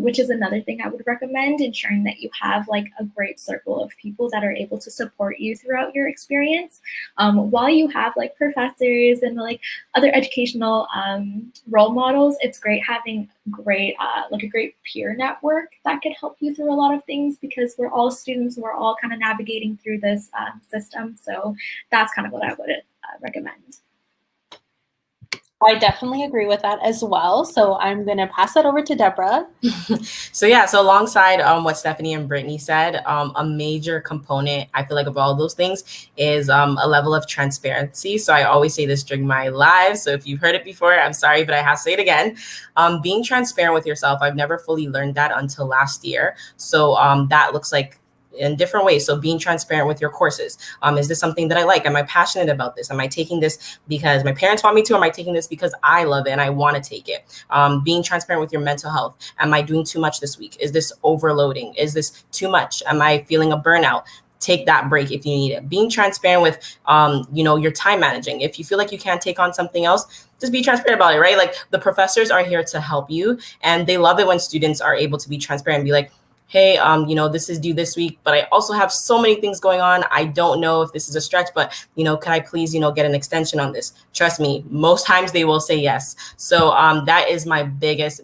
which is another thing I would recommend, ensuring that you have a great circle of people that are able to support you throughout your experience. While you have professors and other educational role models, it's great having a great peer network that could help you through a lot of things, because we're all students, we're all kind of navigating through this system. So that's kind of what I would recommend. I definitely agree with that as well. So I'm going to pass that over to Debra. So alongside what Stephanie and Brittany said, a major component, I feel of all those things is a level of transparency. So I always say this during my lives. So if you've heard it before, I'm sorry, but I have to say it again. Being transparent with yourself, I've never fully learned that until last year. So that looks in different ways. So being transparent with your courses. Is this something that I like? Am I passionate about this? Am I taking this because my parents want me to? Or am I taking this because I love it and I want to take it? Being transparent with your mental health. Am I doing too much this week? Is this overloading? Is this too much? Am I feeling a burnout? Take that break if you need it. Being transparent with, your time managing. If you feel like you can't take on something else, just be transparent about it, right? The professors are here to help you, and they love it when students are able to be transparent and be like, hey, this is due this week, but I also have so many things going on. I don't know if this is a stretch, but, can I please, get an extension on this? Trust me, most times they will say yes. So that is my biggest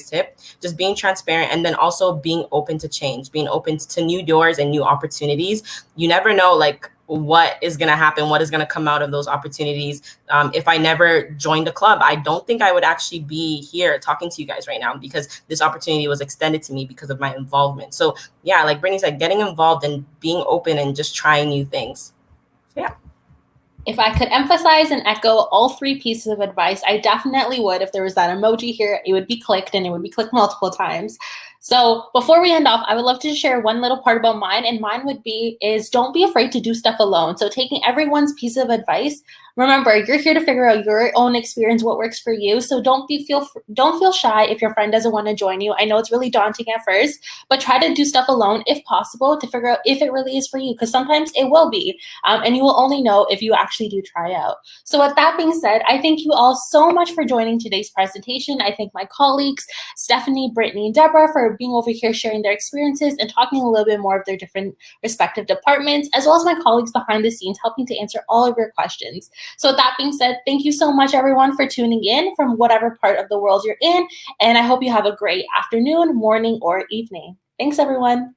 tip, just being transparent, and then also being open to change, being open to new doors and new opportunities. You never know, what is going to happen, what is going to come out of those opportunities. If I never joined a club, I don't think I would actually be here talking to you guys right now, because this opportunity was extended to me because of my involvement. So yeah, like Brittany said, getting involved and being open and just trying new things. So, yeah. If I could emphasize and echo all three pieces of advice, I definitely would. If there was that emoji here, it would be clicked, and it would be clicked multiple times. So before we end off, I would love to share one little part about mine, and mine would be don't be afraid to do stuff alone. So taking everyone's piece of advice, remember, you're here to figure out your own experience, what works for you. So don't feel shy if your friend doesn't want to join you. I know it's really daunting at first, but try to do stuff alone if possible to figure out if it really is for you, because sometimes it will be, and you will only know if you actually do try out. So with that being said, I thank you all so much for joining today's presentation. I thank my colleagues, Stephanie, Brittany, and Debra, for being over here sharing their experiences and talking a little bit more of their different respective departments, as well as my colleagues behind the scenes helping to answer all of your questions. So with that being said, thank you so much, everyone, for tuning in from whatever part of the world you're in, and I hope you have a great afternoon, morning, or evening. Thanks, everyone.